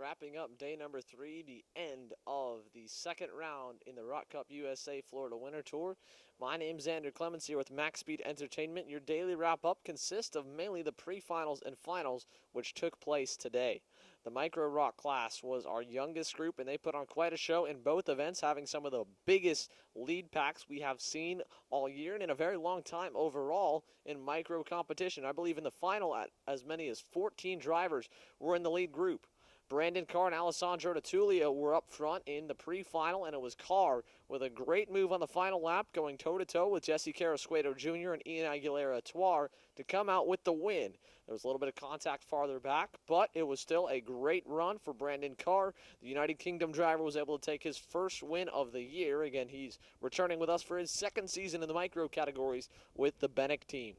Wrapping up day number 3, the end of the second round in the ROK Cup USA Florida Winter Tour. My name's Xander Clements here with MAXSpeed Entertainment. Your daily wrap-up consists of mainly the pre-finals and finals, which took place today. The Micro ROK class was our youngest group, and they put on quite a show in both events, having some of the biggest lead packs we have seen all year and in a very long time overall in micro competition. I believe in the final, as many as 14 drivers were in the lead group. Brandon Carr and Alessandro Tullio were up front in the pre-final, and it was Carr with a great move on the final lap, going toe-to-toe with Jesse Carrasquedo Jr. and Ian Aguilera-Tuar to come out with the win. There was a little bit of contact farther back, but it was still a great run for Brandon Carr. The United Kingdom driver was able to take his first win of the year. Again, he's returning with us for his second season in the micro categories with the Bennick team.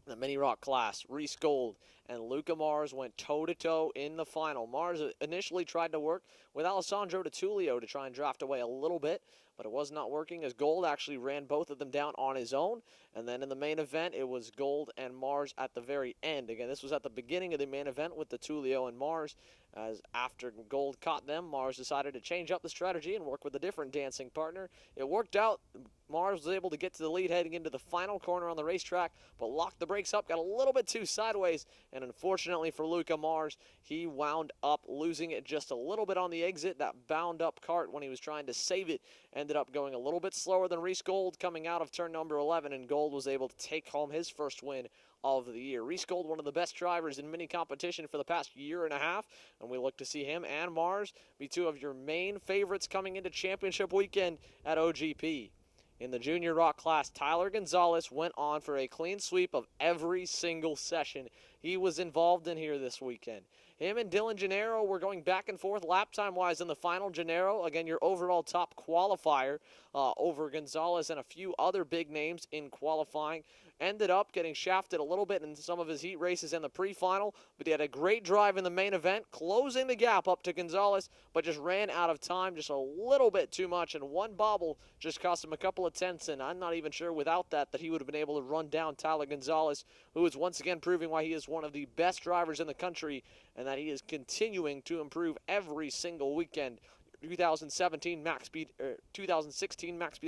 The mini ROK class, Reese Gold and Luca Mars went toe-to-toe in the final. Mars initially tried to work with Alessandro Tullio to try and draft away a little bit, but it was not working as Gold actually ran both of them down on his own. And then in the main event, it was Gold and Mars at the very end. Again, this was at the beginning of the main event with the Tullio and Mars, as after Gold caught them, Mars decided to change up the strategy and work with a different dancing partner. It worked out. Mars was able to get to the lead heading into the final corner on the racetrack, but locked the brakes up, got a little bit too sideways, and unfortunately for Luca Mars, he wound up losing it just a little bit on the exit. That bound up kart, when he was trying to save it, ended up going a little bit slower than Reese Gold coming out of turn number 11, and Gold was able to take home his first win of the year. Reese Gold, one of the best drivers in mini competition for the past year and a half, and we look to see him and Mars be two of your main favorites coming into championship weekend at OGP. In the junior ROK class, Tyler Gonzalez went on for a clean sweep of every single session he was involved in here this weekend. Him and Dylan Gennaro were going back and forth lap time-wise in the final. Gennaro, again, your overall top qualifier over Gonzalez and a few other big names in qualifying. Ended up getting shafted a little bit in some of his heat races in the pre-final, but he had a great drive in the main event, closing the gap up to Gonzalez, but just ran out of time just a little bit too much, and one bobble just cost him a couple of tenths, and I'm not even sure without that he would have been able to run down Tyler Gonzalez, who is once again proving why he is one of the best drivers in the country, and that he is continuing to improve every single weekend. 2016 MAXSpeed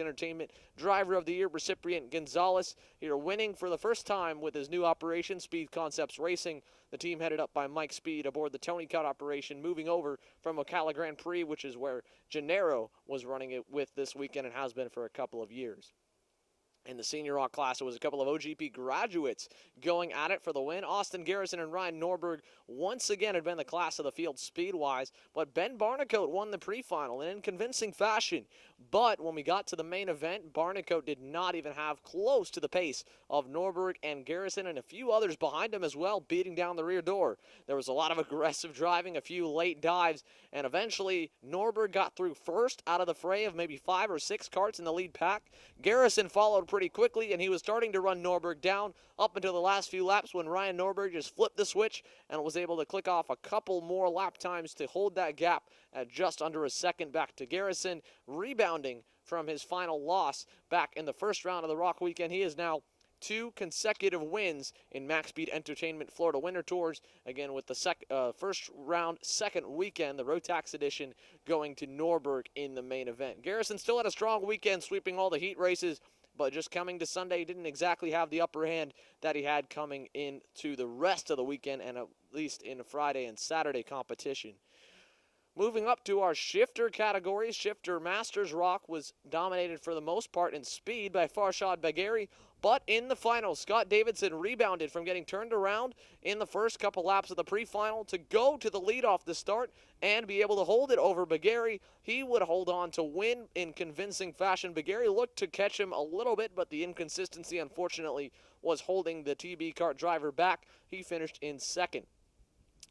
Entertainment Driver of the Year recipient Gonzalez here winning for the first time with his new operation, Speed Concepts Racing. The team headed up by MAXSpeed aboard the Tony Cut operation, moving over from Ocala Grand Prix, which is where Gennaro was running it with this weekend and has been for a couple of years. In the senior ROK class, it was a couple of OGP graduates going at it for the win. Austin Garrison and Ryan Norberg once again had been the class of the field speed-wise, but Ben Barnicoat won the pre-final in convincing fashion. But when we got to the main event, Barnicoat did not even have close to the pace of Norberg and Garrison and a few others behind him as well, beating down the rear door. There was a lot of aggressive driving, a few late dives, and eventually Norberg got through first out of the fray of maybe 5 or 6 karts in the lead pack. Garrison followed pretty quickly, and he was starting to run Norberg down up until the last few laps when Ryan Norberg just flipped the switch and was able to click off a couple more lap times to hold that gap at just under a second back to Garrison, rebounding from his final loss back in the first round of the ROK weekend. He is now 2 consecutive wins in MAXSpeed Entertainment Florida Winter Tours, again with the first round, second weekend, the Rotax edition, going to Norberg in the main event. Garrison still had a strong weekend, sweeping all the heat races, but just coming to Sunday, didn't exactly have the upper hand that he had coming into the rest of the weekend, and at least in the Friday and Saturday competition. Moving up to our shifter categories, Shifter Masters ROK was dominated for the most part in speed by Farshad Bagheri, but in the final, Scott Davidson rebounded from getting turned around in the first couple laps of the pre-final to go to the lead off the start and be able to hold it over Bagheri. He would hold on to win in convincing fashion. Bagheri looked to catch him a little bit, but the inconsistency, unfortunately, was holding the TB kart driver back. He finished in second.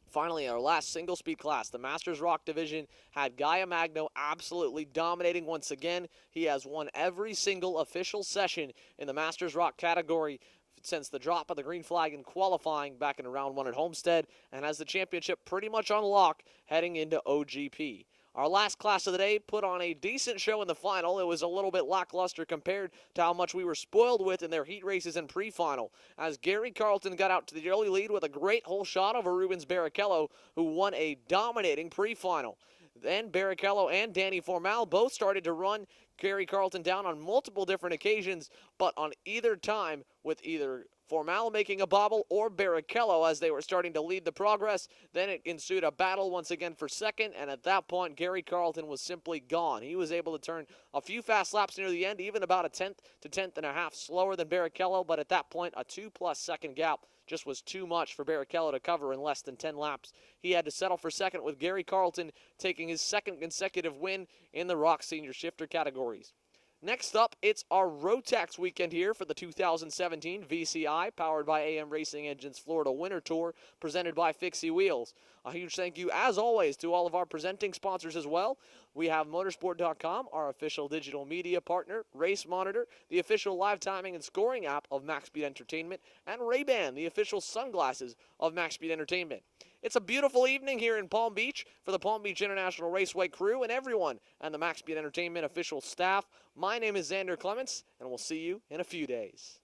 Finally, our last single-speed class, the Masters ROK division, had Gaia Magno absolutely dominating once again. He has won every single official session in the Masters ROK category since the drop of the green flag in qualifying back in round 1 at Homestead, and has the championship pretty much on lock heading into OGP. Our last class of the day put on a decent show in the final. It was a little bit lackluster compared to how much we were spoiled with in their heat races and pre-final, as Gary Carlton got out to the early lead with a great hole shot over Rubens Barrichello, who won a dominating pre-final. Then Barrichello and Danny Formal both started to run Gary Carlton down on multiple different occasions, but on either time with either Formal making a bobble or Barrichello as they were starting to lead the progress. Then it ensued a battle once again for second, and at that point, Gary Carlton was simply gone. He was able to turn a few fast laps near the end, even about a tenth to tenth and a half slower than Barrichello, but at that point, a 2+ second gap just was too much for Barrichello to cover in less than 10 laps. He had to settle for second, with Gary Carlton taking his second consecutive win in the ROK Senior Shifter categories. Next up, it's our Rotax weekend here for the 2017 VCI Powered by AM Racing Engines Florida Winter Tour, presented by Fikse Wheels. A huge thank you, as always, to all of our presenting sponsors as well. We have Motorsport.com, our official digital media partner, Race Monitor, the official live timing and scoring app of MAXSpeed Entertainment, and Ray-Ban, the official sunglasses of MAXSpeed Entertainment. It's a beautiful evening here in Palm Beach for the Palm Beach International Raceway crew and everyone and the MAXSpeed Entertainment official staff. My name is Xander Clements, and we'll see you in a few days.